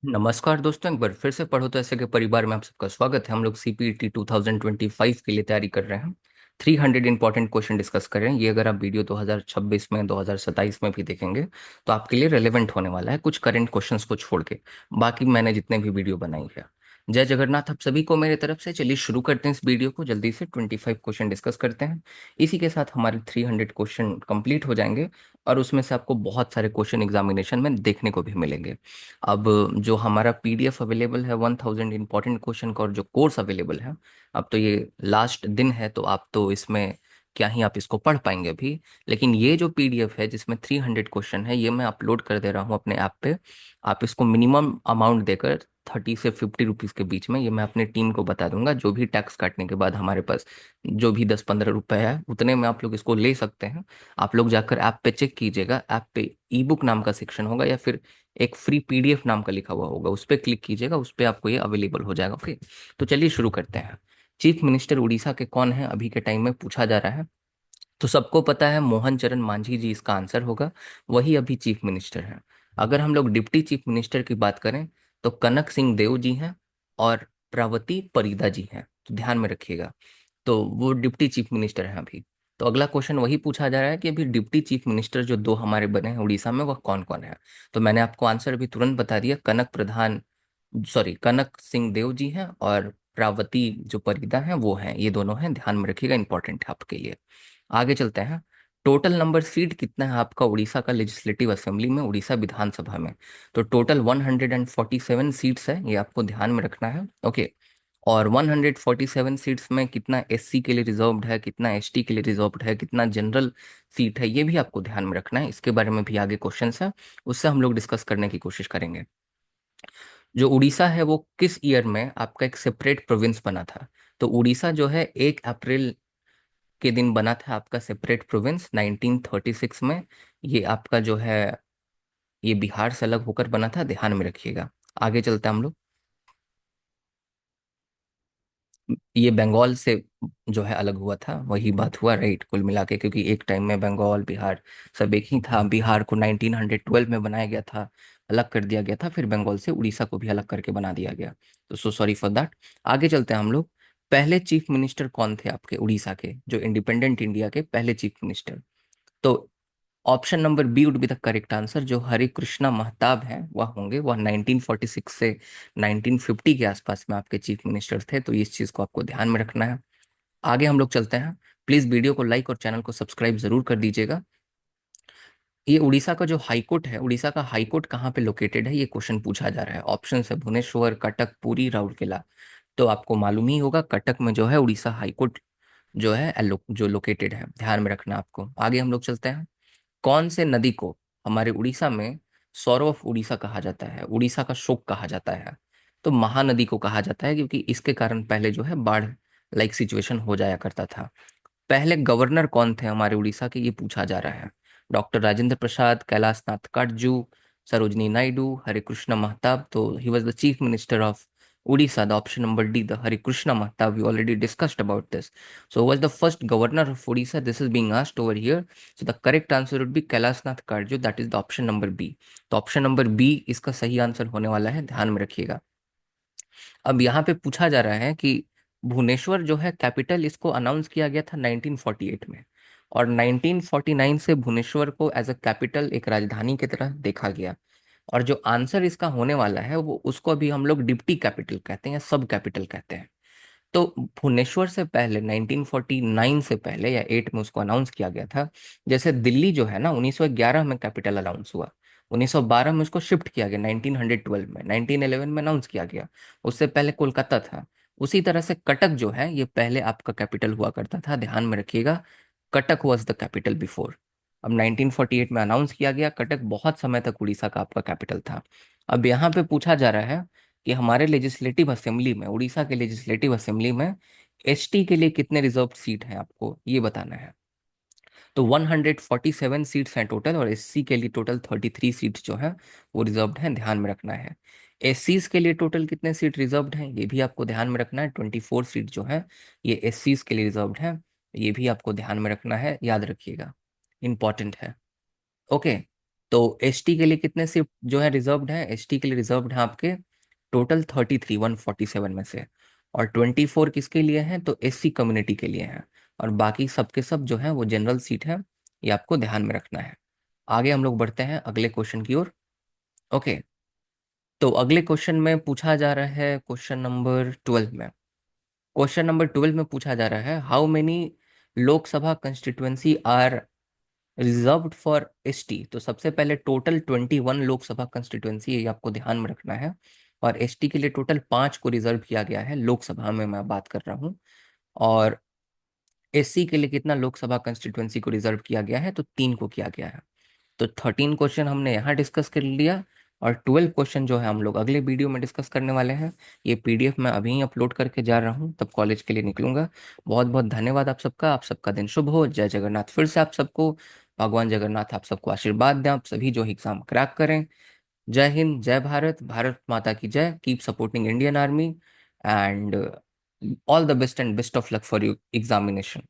नमस्कार दोस्तों, एक बार फिर से पढ़ो तो ऐसे के परिवार में आप सबका स्वागत है। हम लोग सीपीईटी 2025 के लिए तैयारी कर रहे हैं। 300 इंपॉर्टेंट क्वेश्चन डिस्कस कर रहे हैं। ये अगर आप वीडियो 2026 में 2027 में भी देखेंगे तो आपके लिए रेलेवेंट होने वाला है, कुछ करंट क्वेश्चंस को छोड़ के। बाकी मैंने जितने भी वीडियो बनाई है। जय जगन्नाथ आप सभी को मेरे तरफ से। चलिए शुरू करते हैं इस वीडियो को, जल्दी से 25 क्वेश्चन डिस्कस करते हैं। इसी के साथ हमारे 300 क्वेश्चन कंप्लीट हो जाएंगे और उसमें से आपको बहुत सारे क्वेश्चन एग्जामिनेशन में देखने को भी मिलेंगे। अब जो हमारा पीडीएफ अवेलेबल है 1000 इंपॉर्टेंट क्वेश्चन का, और जो कोर्स अवेलेबल है, अब तो ये लास्ट दिन है तो आप तो इसमें क्या ही आप इसको पढ़ पाएंगे अभी। लेकिन ये जो पीडीएफ है जिसमें 300 क्वेश्चन है, ये मैं अपलोड कर दे रहा हूँ अपने ऐप पे। आप इसको मिनिमम अमाउंट देकर 30 से 50 रुपीज़ के बीच में, ये मैं अपने टीम को बता दूंगा, जो भी टैक्स काटने के बाद हमारे पास जो भी 10-15 रुपए है उतने में आप लोग इसको ले सकते हैं। आप लोग जाकर ऐप पे चेक कीजिएगा, ऐप पे ई बुक नाम का सेक्शन होगा या फिर एक फ्री पीडीएफ नाम का लिखा हुआ होगा, उस पर क्लिक कीजिएगा, उस पर आपको ये अवेलेबल हो जाएगा। ओके, तो चलिए शुरू करते हैं। चीफ मिनिस्टर उड़ीसा के कौन है अभी के टाइम में, पूछा जा रहा है। तो सबको पता है मोहन चरण मांझी जी इसका आंसर होगा, वही अभी चीफ मिनिस्टर हैं। अगर हम लोग डिप्टी चीफ मिनिस्टर की बात करें तो कनक सिंह देव जी हैं और प्रावती परिदा जी हैं, तो ध्यान में रखिएगा। तो वो डिप्टी चीफ मिनिस्टर हैं अभी। तो अगला क्वेश्चन वही पूछा जा रहा है कि अभी डिप्टी चीफ मिनिस्टर जो दो हमारे बने हैं उड़ीसा में, वह कौन कौन है। तो मैंने आपको आंसर अभी तुरंत बता दिया, कनक सिंह देव जी हैं और प्रावती जो परिदा हैं वो हैं, ये दोनों हैं, ध्यान में रखिएगा, इंपॉर्टेंट है आपके लिए। आगे चलते हैं। टोटल नंबर सीट कितना है आपका उड़ीसा का लेजिस्लेटिव असेंबली में, उड़ीसा विधानसभा में। तो टोटल 147 सीट्स है, ये आपको ध्यान में रखना है। ओके, और 147 सीट्स में कितना एससी के लिए रिजर्व्ड है, कितना एसटी के लिए रिजर्व्ड है, कितना जनरल सीट है, ये भी आपको ध्यान में रखना है। इसके बारे में भी आगे क्वेश्चंस है, उससे हम लोग डिस्कस करने की कोशिश करेंगे। जो उड़ीसा है वो किस ईयर में आपका एक सेपरेट प्रोविंस बना था। तो उड़ीसा जो है 1 अप्रैल के दिन बना था आपका सेपरेट प्रोविंस 1936 में। ये आपका जो है ये बिहार से अलग होकर बना था, ध्यान में रखिएगा। आगे चलते हैं हम लोग। ये बंगाल से जो है अलग हुआ था, वही बात हुआ, राइट, कुल मिला के, क्योंकि एक टाइम में बंगाल बिहार सब एक ही था। बिहार को 1912 में बनाया गया था, अलग कर दिया गया था, फिर बंगाल से उड़ीसा को भी अलग करके बना दिया गया। तो सो सॉरी फॉर दैट। आगे चलते हैं हम लोग। पहले चीफ मिनिस्टर कौन थे आपके उड़ीसा के, जो इंडिपेंडेंट इंडिया के पहले चीफ मिनिस्टर। तो option number B would be the correct answer. जो हरे कृष्णा महताब हैं वह होंगे, वह 1946 से 1950 के आसपास में आपके चीफ मिनिस्टर थे। तो इस चीज को आपको ध्यान में रखना है। आगे हम लोग चलते हैं। प्लीज वीडियो को लाइक और चैनल को सब्सक्राइब जरूर कर दीजिएगा। ये उड़ीसा का जो हाईकोर्ट है, उड़ीसा का हाईकोर्ट कहाँ पे लोकेटेड है, ये क्वेश्चन पूछा जा रहा है। ऑप्शन है भुवनेश्वर, कटक, पुरी, राउरकेला। तो आपको मालूम ही होगा, कटक में जो है उड़ीसा हाईकोर्ट जो है जो लोकेटेड है, ध्यान में रखना आपको। आगे हम लोग चलते हैं। कौन से नदी को हमारे उड़ीसा में सौरव ऑफ उड़ीसा कहा जाता है, उड़ीसा का शोक कहा जाता है। तो महानदी को कहा जाता है, क्योंकि इसके कारण पहले जो है बाढ़ लाइक सिचुएशन हो जाया करता था। पहले गवर्नर कौन थे हमारे उड़ीसा के, ये पूछा जा रहा है। डॉक्टर राजेंद्र प्रसाद, कैलाश नाथ काटजू, सरोजनी नायडू, हरे कृष्णा महताब। तो he was the chief minister of Odisha, the option number D, the Hari Krishna Mahtab. We already discussed about this. So, who was the first governor of Odisha? This is being asked over here. So, the correct answer would be Kailash Nath Kardju. That is the option number B. तो option number B इसका सही answer होने वाला है, ध्यान में रखिएगा। अब यहाँ पे पूछा जा रहा है कि भुवनेश्वर जो है कैपिटल, इसको अनाउंस किया गया था 1948 में, और 1949 से भुवनेश्वर को एज अ कैपिटल, एक राजधानी की तरह देखा गया। और जो आंसर इसका होने वाला है वो, उसको अभी हम लोग डिप्टी कैपिटल कहते हैं या सब कैपिटल कहते हैं। तो भुवनेश्वर से पहले 1949 से पहले या 8 में उसको अनाउंस किया गया था। जैसे दिल्ली जो है ना, 1911 में कैपिटल अनाउंस हुआ, 1912 में उसको शिफ्ट किया गया, 1912 में, 1911 में अनाउंस किया गया। उससे पहले कोलकाता था। उसी तरह से कटक जो है ये पहले आपका कैपिटल हुआ करता था, ध्यान में रखिएगा। Cuttack was the capital before. अब 1948 में अनाउंस किया गया, कटक बहुत समय तक उड़ीसा का आपका कैपिटल था। अब यहाँ पे पूछा जा रहा है कि हमारे लेजिस्लेटिव असेंबली में, उड़ीसा के लेजिस्लेटिव असेंबली में एसटी के लिए कितने रिजर्व सीट हैं, आपको ये बताना है। तो 147 सीट्स हैं टोटल, और एससी के लिए टोटल 33 सीट्स जो हैं वो रिजर्व्ड हैं, ध्यान में रखना है। एससीज के लिए टोटल कितने सीट रिजर्व्ड हैं, ये भी आपको ध्यान में रखना है। 24 सीट जो है ये एससीज के लिए रिजर्व्ड हैं, ये भी आपको ध्यान में रखना है, याद रखिएगा, इंपॉर्टेंट है। ओके, तो एसटी के लिए कितने सीट जो है रिजर्व्ड है? एसटी के लिए रिजर्व्ड है आपके टोटल 33, 147 में से। और 24 किसके लिए हैं? तो एससी कम्युनिटी के लिए हैं। और बाकी सबके सब जो है वो जनरल सीट है, ये आपको ध्यान में रखना है। आगे हम लोग बढ़ते हैं अगले क्वेश्चन की ओर। ओके, तो अगले क्वेश्चन में पूछा जा रहा है, क्वेश्चन नंबर 12 में। क्वेश्चन नंबर 12 में पूछा जा रहा है, how many Lok Sabha constituency are reserved for ST? तो सबसे पहले टोटल 21 लोकसभा कंस्टिट्युएंसी, ये आपको ध्यान में रखना है। और एसटी के लिए टोटल 5 को रिजर्व किया गया है, लोकसभा में मैं बात कर रहा हूँ। और एससी के लिए कितना लोकसभा कंस्टिट्युएंसी को रिजर्व किया गया है? तो 3 को किया गया है। तो 13 क्वेश्चन हमने यहाँ डिस्कस कर लिया। और 12 क्वेश्चन जो है हम लोग अगले वीडियो में डिस्कस करने वाले हैं। ये पीडीएफ मैं अभी ही अपलोड करके जा रहा हूँ, तब कॉलेज के लिए निकलूंगा। बहुत बहुत धन्यवाद आप सबका। आप सबका दिन शुभ हो। जय जगन्नाथ। फिर से आप सबको भगवान जगन्नाथ आप सबको आशीर्वाद दें, आप सभी जो एग्जाम क्रैक करें। जय हिंद, जय भारत, भारत माता की जय। Keep supporting Indian army and all the best and best of luck for you examination.